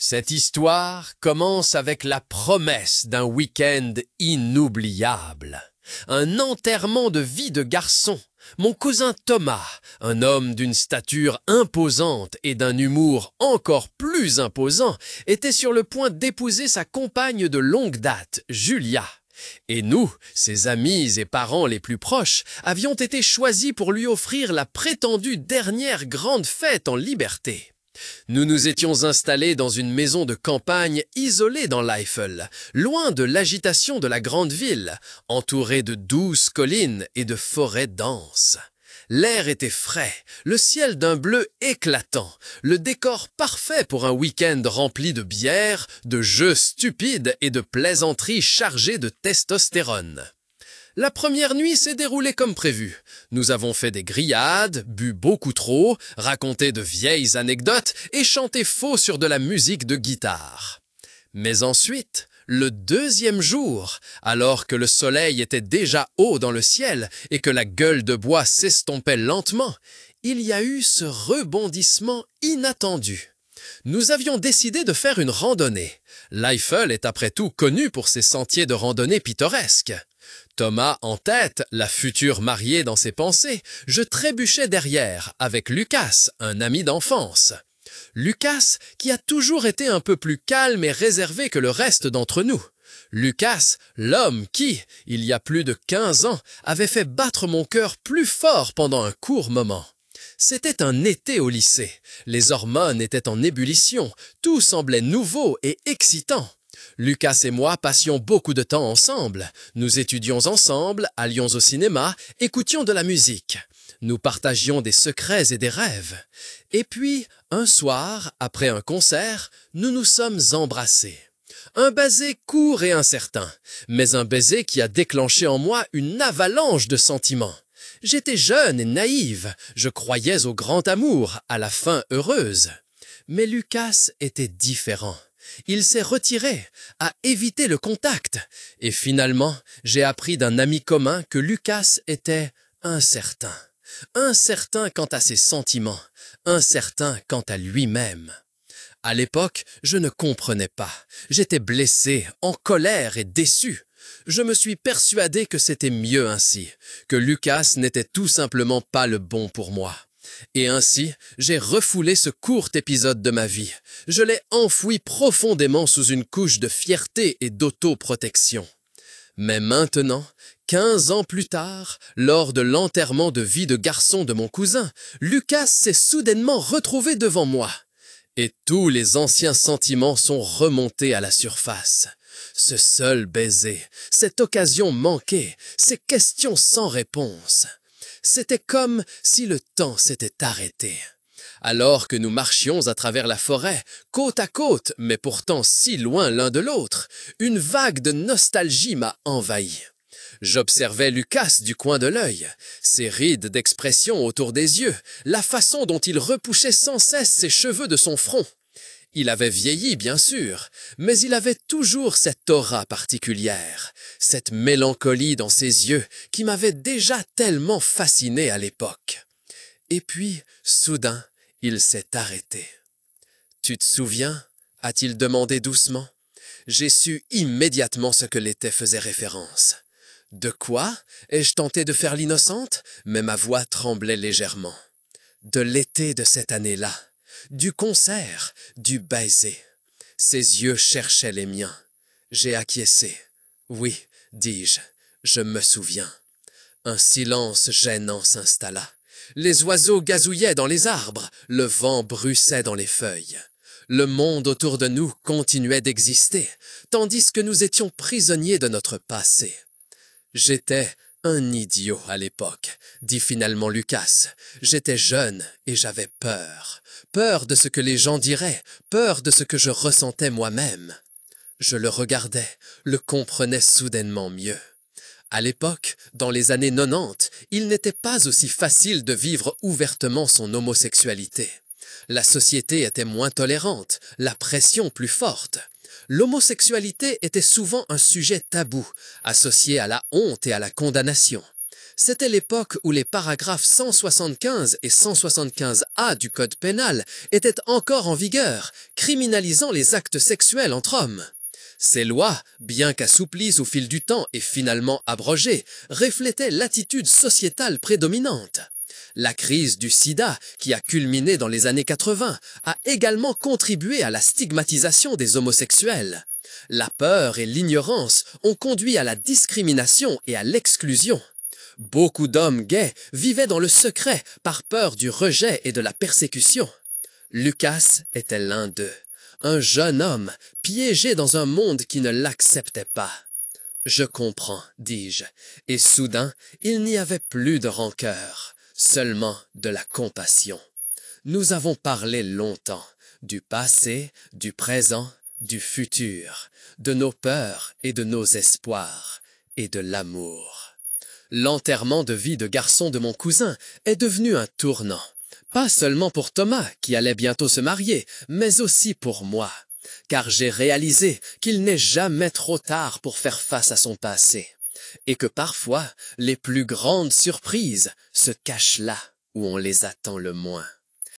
Cette histoire commence avec la promesse d'un week-end inoubliable. Un enterrement de vie de garçon. Mon cousin Thomas, un homme d'une stature imposante et d'un humour encore plus imposant, était sur le point d'épouser sa compagne de longue date, Julia. Et nous, ses amis et parents les plus proches, avions été choisis pour lui offrir la prétendue dernière grande fête en liberté. Nous nous étions installés dans une maison de campagne isolée dans l'Eifel, loin de l'agitation de la grande ville, entourée de douces collines et de forêts denses. L'air était frais, le ciel d'un bleu éclatant, le décor parfait pour un week-end rempli de bière, de jeux stupides et de plaisanteries chargées de testostérone. La première nuit s'est déroulée comme prévu. Nous avons fait des grillades, bu beaucoup trop, raconté de vieilles anecdotes et chanté faux sur de la musique de guitare. Mais ensuite, le deuxième jour, alors que le soleil était déjà haut dans le ciel et que la gueule de bois s'estompait lentement, il y a eu ce rebondissement inattendu. Nous avions décidé de faire une randonnée. L'Eifel est après tout connu pour ses sentiers de randonnée pittoresques. Thomas en tête, la future mariée dans ses pensées, je trébuchais derrière avec Lucas, un ami d'enfance. Lucas qui a toujours été un peu plus calme et réservé que le reste d'entre nous. Lucas, l'homme qui, il y a plus de 15 ans, avait fait battre mon cœur plus fort pendant un court moment. C'était un été au lycée. Les hormones étaient en ébullition. Tout semblait nouveau et excitant. Lucas et moi passions beaucoup de temps ensemble. Nous étudions ensemble, allions au cinéma, écoutions de la musique. Nous partagions des secrets et des rêves. Et puis, un soir, après un concert, nous nous sommes embrassés. Un baiser court et incertain, mais un baiser qui a déclenché en moi une avalanche de sentiments. J'étais jeune et naïve, je croyais au grand amour, à la fin heureuse. Mais Lucas était différent. Il s'est retiré, a évité le contact, et finalement, j'ai appris d'un ami commun que Lucas était incertain. Incertain quant à ses sentiments, incertain quant à lui-même. À l'époque, je ne comprenais pas. J'étais blessé, en colère et déçu. Je me suis persuadé que c'était mieux ainsi, que Lucas n'était tout simplement pas le bon pour moi. Et ainsi, j'ai refoulé ce court épisode de ma vie. Je l'ai enfoui profondément sous une couche de fierté et d'autoprotection. Mais maintenant, 15 ans plus tard, lors de l'enterrement de vie de garçon de mon cousin, Lucas s'est soudainement retrouvé devant moi. Et tous les anciens sentiments sont remontés à la surface. Ce seul baiser, cette occasion manquée, ces questions sans réponse. C'était comme si le temps s'était arrêté. Alors que nous marchions à travers la forêt, côte à côte, mais pourtant si loin l'un de l'autre, une vague de nostalgie m'a envahi. J'observais Lucas du coin de l'œil, ses rides d'expression autour des yeux, la façon dont il repoussait sans cesse ses cheveux de son front. Il avait vieilli, bien sûr, mais il avait toujours cette aura particulière, cette mélancolie dans ses yeux qui m'avait déjà tellement fasciné à l'époque. Et puis, soudain, il s'est arrêté. « Tu te souviens ?» a-t-il demandé doucement. J'ai su immédiatement ce que l'été faisait référence. « De quoi ?» ai-je tenté de faire l'innocente, mais ma voix tremblait légèrement. « De l'été de cette année-là. Du concert, du baiser. » Ses yeux cherchaient les miens. J'ai acquiescé. « Oui, dis-je, je me souviens. » Un silence gênant s'installa. Les oiseaux gazouillaient dans les arbres, le vent bruissait dans les feuilles. Le monde autour de nous continuait d'exister, tandis que nous étions prisonniers de notre passé. J'étais un idiot à l'époque, dit finalement Lucas. J'étais jeune et j'avais peur. Peur de ce que les gens diraient, peur de ce que je ressentais moi-même. Je le regardais, le comprenais soudainement mieux. À l'époque, dans les années 90, il n'était pas aussi facile de vivre ouvertement son homosexualité. La société était moins tolérante, la pression plus forte. L'homosexualité était souvent un sujet tabou, associé à la honte et à la condamnation. C'était l'époque où les paragraphes 175 et 175A du Code pénal étaient encore en vigueur, criminalisant les actes sexuels entre hommes. Ces lois, bien qu'assouplies au fil du temps et finalement abrogées, reflétaient l'attitude sociétale prédominante. La crise du sida, qui a culminé dans les années 80, a également contribué à la stigmatisation des homosexuels. La peur et l'ignorance ont conduit à la discrimination et à l'exclusion. Beaucoup d'hommes gays vivaient dans le secret par peur du rejet et de la persécution. Lucas était l'un d'eux, un jeune homme piégé dans un monde qui ne l'acceptait pas. « Je comprends, dis-je, et soudain, il n'y avait plus de rancœur, seulement de la compassion. Nous avons parlé longtemps, du passé, du présent, du futur, de nos peurs et de nos espoirs, et de l'amour. L'enterrement de vie de garçon de mon cousin est devenu un tournant, pas seulement pour Thomas qui allait bientôt se marier, mais aussi pour moi, car j'ai réalisé qu'il n'est jamais trop tard pour faire face à son passé, et que parfois les plus grandes surprises se cachent là où on les attend le moins.